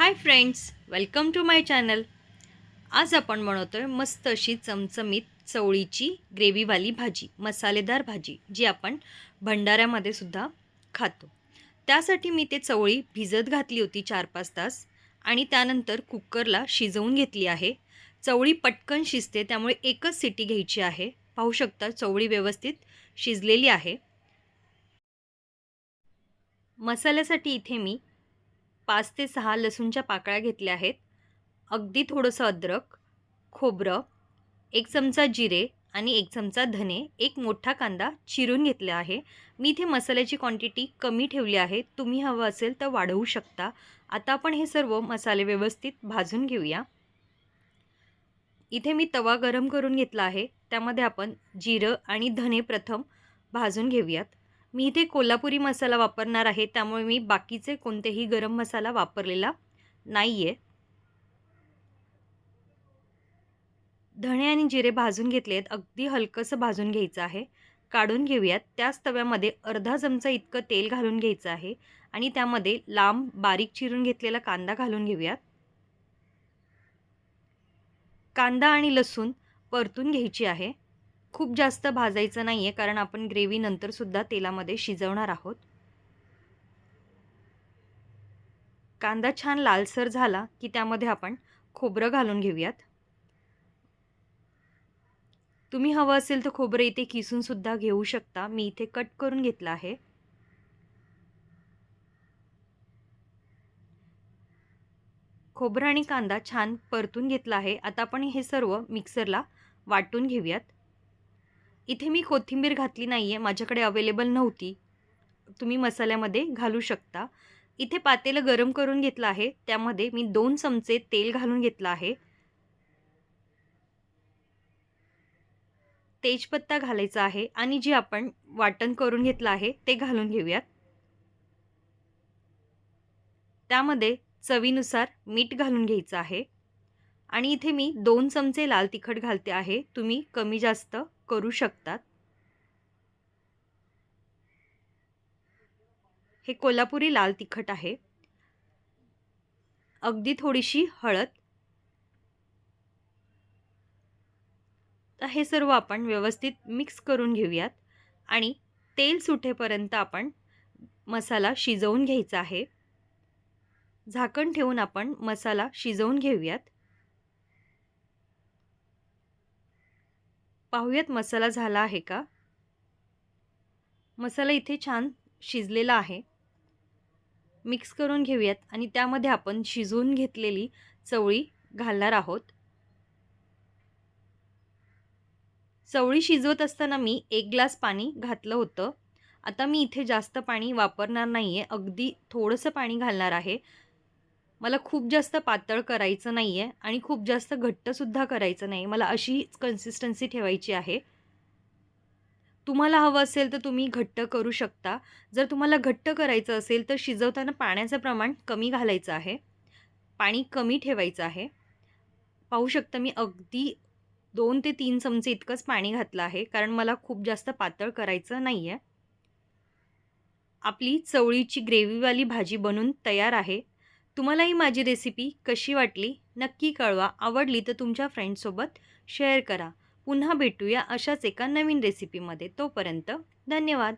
High friends, welcome to my channel. आज आपण बनवतोय मस्त अशी चमचमीत चवळीची ग्रेव्हीवाली भाजी, मसालेदार भाजी, जी आपण भंडाऱ्यामध्ये सुद्धा खातो। त्यासाठी मी ते चवळी भिजत घातली होती 4-5 तास आणि त्यानंतर कुकरला शिजवून घेतली आहे। चवळी पटकन शिजते, त्यामुळे एकच सिटी घ्यायची आहे। पाहू शकता चवळी व्यवस्थित शिजलेली आहे। मसाल्यासाठी इथे मी 5 ते 6 लसूणच्या पाकळ्या घेतल्या आहेत। अगदी थोडंसं अद्रक, खोबरं, 1 चमचा जिरे आणि 1 चमचा धने, 1 मोठा कांदा चिरून घेतला आहे। मी इथे मसाल्याची क्वांटिटी कमी ठेवली आहे, तुम्ही हवं असेल तर वाढवू शकता। आता आपण हे सर्व मसाले व्यवस्थित भाजून घेऊया। इथे मी तवा गरम करून घेतला आहे, त्यामध्ये आपण जिरं आणि धने प्रथम भाजून घेऊयात। मी इथे कोल्हापुरी मसाला वापरणार आहे, त्यामुळे मी बाकीचे कोणतेही गरम मसाला वापरलेला नाहीये। धणे आणि जिरे भाजून घेतलेत, अगदी हलकंसं भाजून घ्यायचं आहे। काढून घेऊयात। त्याच तव्यामध्ये अर्धा चमचा इतकं तेल घालून घ्यायचं आहे आणि त्यामध्ये लांब बारीक चिरून घेतलेला कांदा घालून घेऊयात। कांदा आणि लसूण परतून घ्यायची आहे। खूप जास्त भाजायचं नाहीये, कारण आपण ग्रेव्ही नंतर सुद्धा तेलामध्ये शिजवणार आहोत। कांदा छान लालसर झाला की त्यामध्ये आपण खोबरं घालून घेऊयात। तुम्ही हवं असेल तर खोबरं इथे किसून सुद्धा घेऊ शकता, मी इथे कट करून घेतलं आहे। खोबरं आणि कांदा छान परतून घेतला आहे। आता आपण हे सर्व मिक्सरला वाटून घेऊयात। इथे मी कोथिंबीर घातली नाहीये, माझ्याकडे अवेलेबल नव्हती, तुम्ही मसाल्यामध्ये घालू शकता। इथे पातेलं गरम करून घेतलं आहे, त्यामध्ये मी 2 चमचे तेल घालून घेतलं आहे। तेजपत्ता घालायचा आहे आणि जे आपण वाटण करून घेतलं आहे ते घालून घेऊयात। त्यामध्ये चवीनुसार मीठ घालून घ्यायचं आहे आणि इथे मी 2 चमचे लाल तिखट घालते आहे, तुम्ही कमी जास्त करू शकतात। हे कोल्हापुरी लाल तिखट आहे। अगदी थोडीशी हळद। तर हे सर्व आपण व्यवस्थित मिक्स करून घेऊयात आणि तेल सुटेपर्यंत आपण मसाला शिजवून घ्यायचा आहे। झाकण ठेवून आपण मसाला शिजवून घेऊयात। पाहूयात मसाला झाला आहे का? मसाला इथे छान शिजलेला आहे। मिक्स करून घेऊयात आणि त्यामध्ये आपण शिजवून घेतलेली चवळी घालणार आहोत। चवळी शिजवत असताना मी 1 ग्लास पाणी घातलं होतं। आता मी इथे जास्त पाणी वापरणार नाहीये, अगदी थोडंसं पाणी घालणार आहे। मला खूप जास्त पातळ करायचं नाहीये आणि खूप जास्त घट्टसुद्धा करायचं नाही, मला अशी कन्सिस्टन्सी ठेवायची आहे। तुम्हाला हवं असेल तर तुम्ही घट्ट करू शकता। जर तुम्हाला घट्ट करायचं असेल तर शिजवताना पाण्याचं प्रमाण कमी घालायचं आहे, पाणी कमी ठेवायचं आहे। पाहू शकता मी अगदी 2 ते 3 चमचे इतकंच पाणी घातलं आहे, कारण मला खूप जास्त पातळ करायचं नाहीये। आपली चवळीची ग्रेव्हीवाली भाजी बनून तयार आहे। तुम्हाला ही माझी रेसिपी कशी वाटली नक्की कळवा। आवडली तर तुमच्या फ्रेंड्ससोबत शेअर करा। पुन्हा भेटूया अशाच एका नवीन रेसिपीमध्ये। तोपर्यंत धन्यवाद।